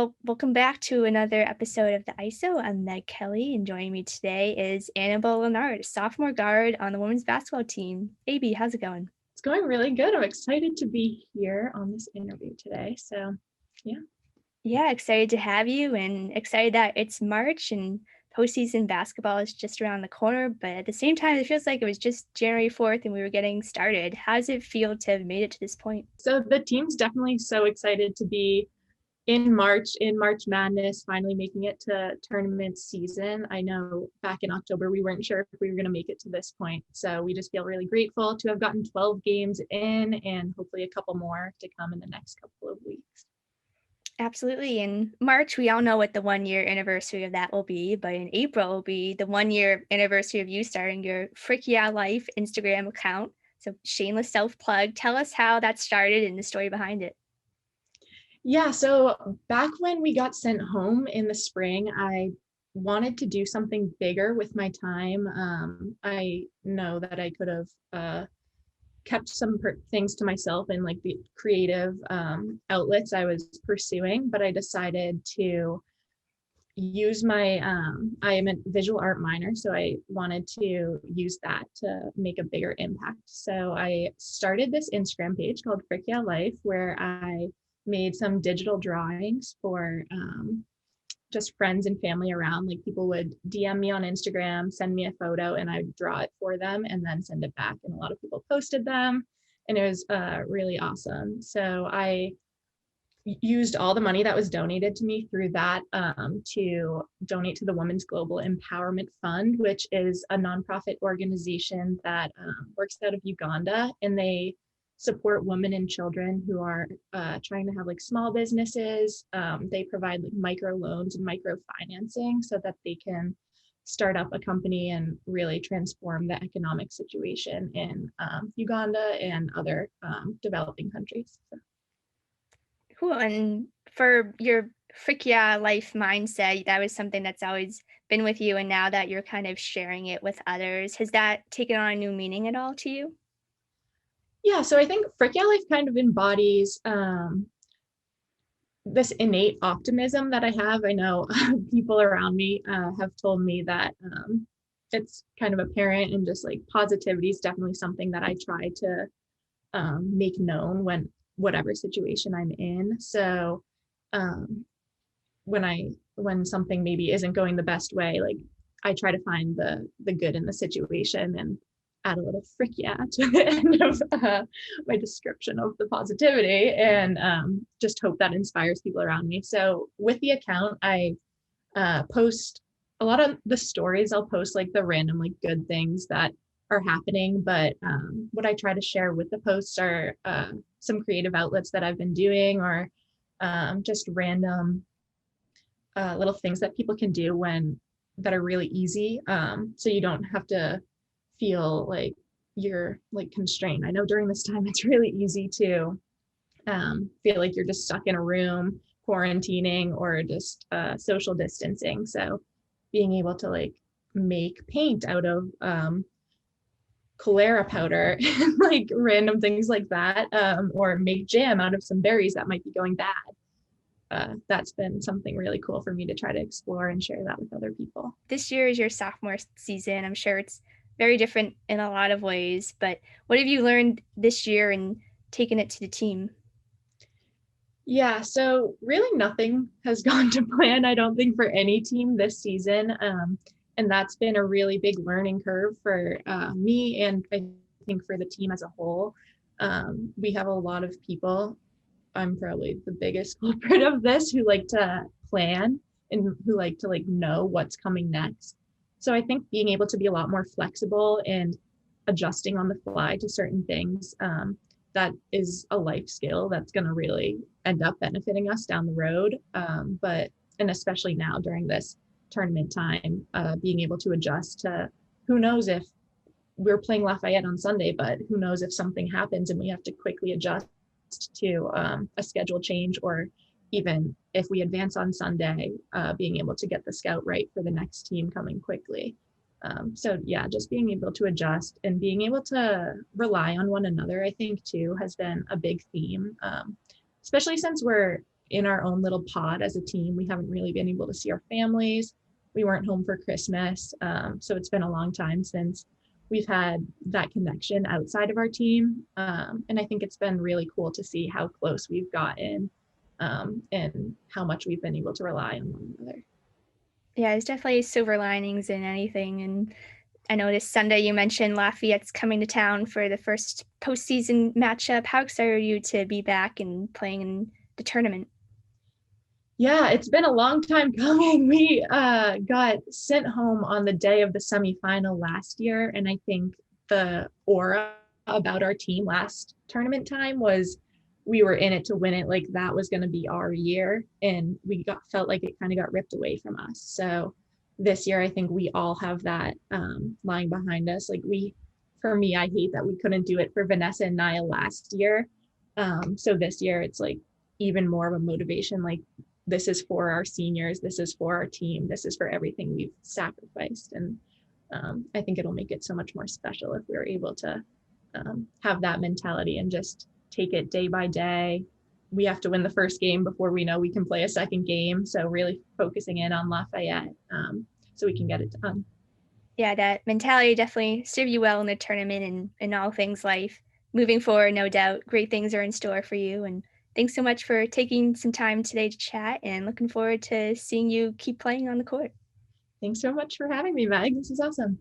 Well, welcome back to another episode of the ISO. I'm Meg Kelly, and joining me today is Annabelle Larnard, sophomore guard on the women's basketball team. AB, how's it going? It's going really good. I'm excited to be here on this interview today. So, yeah. Yeah, excited to have you and excited that it's March and postseason basketball is just around the corner. But at the same time, it feels like it was just January 4th and we were getting started. How does it feel to have made it to this point? So the team's definitely so excited to be in March Madness, finally making it to tournament season. I know back in October, we weren't sure if we were going to make it to this point. So we just feel really grateful to have gotten 12 games in and hopefully a couple more to come in the next couple of weeks. Absolutely. In March, we all know what the 1 year anniversary of that will be, but in April will be the 1 year anniversary of you starting your Frick Yeah Life Instagram account. So shameless self-plug. Tell us how that started and the story behind it. Yeah, so back when we got sent home in the spring, I wanted to do something bigger with my time. I know that I could have kept some things to myself and like the creative outlets I was pursuing, but I decided to use my I am a visual art minor, so I wanted to use that to make a bigger impact. So I started this Instagram page called Frick Yeah Life, where I made some digital drawings for just friends and family around. Like people would DM me on Instagram, send me a photo, and I'd draw it for them and then send it back. And a lot of people posted them, and it was really awesome. So I used all the money that was donated to me through that to donate to the Women's Global Empowerment Fund, which is a nonprofit organization that works out of Uganda, and they support women and children who are trying to have like small businesses. They provide like micro loans and micro financing so that they can start up a company and really transform the economic situation in Uganda and other developing countries. So. Cool. And for your Frick Yeah Life mindset, that was something that's always been with you. And now that you're kind of sharing it with others, has that taken on a new meaning at all to you? Yeah, so I think Frick Yeah Life kind of embodies this innate optimism that I have. I know people around me have told me that it's kind of apparent, and just like positivity is definitely something that I try to make known when whatever situation I'm in. So when something maybe isn't going the best way, like I try to find the good in the situation and add a little frick yeah to the end of my description of the positivity, and just hope that inspires people around me. So with the account, I post a lot of the stories. I'll post like the random like good things that are happening, but what I try to share with the posts are some creative outlets that I've been doing, or just random little things that people can do that are really easy, so you don't have to feel like you're like constrained. I know during this time it's really easy to feel like you're just stuck in a room quarantining or just social distancing. So being able to like make paint out of cholera powder and like random things like that, or make jam out of some berries that might be going bad. That's been something really cool for me to try to explore and share that with other people. This year is your sophomore season. I'm sure it's very different in a lot of ways, but what have you learned this year and taken it to the team? Yeah, so really nothing has gone to plan, I don't think, for any team this season. And that's been a really big learning curve for me, and I think for the team as a whole. We have a lot of people, I'm probably the biggest culprit of this, who like to plan and who like to like know what's coming next. So I think being able to be a lot more flexible and adjusting on the fly to certain things, that is a life skill that's going to really end up benefiting us down the road. And especially now during this tournament time, being able to adjust to, who knows if we're playing Lafayette on Sunday, but who knows if something happens and we have to quickly adjust to a schedule change, or even if we advance on Sunday, being able to get the scout right for the next team coming quickly. So yeah, just being able to adjust and being able to rely on one another, I think too, has been a big theme, especially since we're in our own little pod as a team. We haven't really been able to see our families. We weren't home for Christmas. So it's been a long time since we've had that connection outside of our team. And I think it's been really cool to see how close we've gotten, and how much we've been able to rely on one another. Yeah, there's definitely silver linings in anything. And I know this Sunday you mentioned Lafayette's coming to town for the first postseason matchup. How excited are you to be back and playing in the tournament? Yeah, it's been a long time coming. We got sent home on the day of the semifinal last year, and I think the aura about our team last tournament time was we were in it to win it. Like that was going to be our year, and we got felt like it kind of got ripped away from us. So this year, I think we all have that lying behind us. Like for me, I hate that we couldn't do it for Vanessa and Nia last year. So this year, it's like even more of a motivation. Like this is for our seniors, this is for our team, this is for everything we've sacrificed. And I think it'll make it so much more special if we're able to have that mentality and just take it day by day. We have to win the first game before we know we can play a second game. So really focusing in on Lafayette, so we can get it done. Yeah, that mentality definitely serve you well in the tournament and in all things life. Moving forward, no doubt, great things are in store for you. And thanks so much for taking some time today to chat and looking forward to seeing you keep playing on the court. Thanks so much for having me, Meg. This is awesome.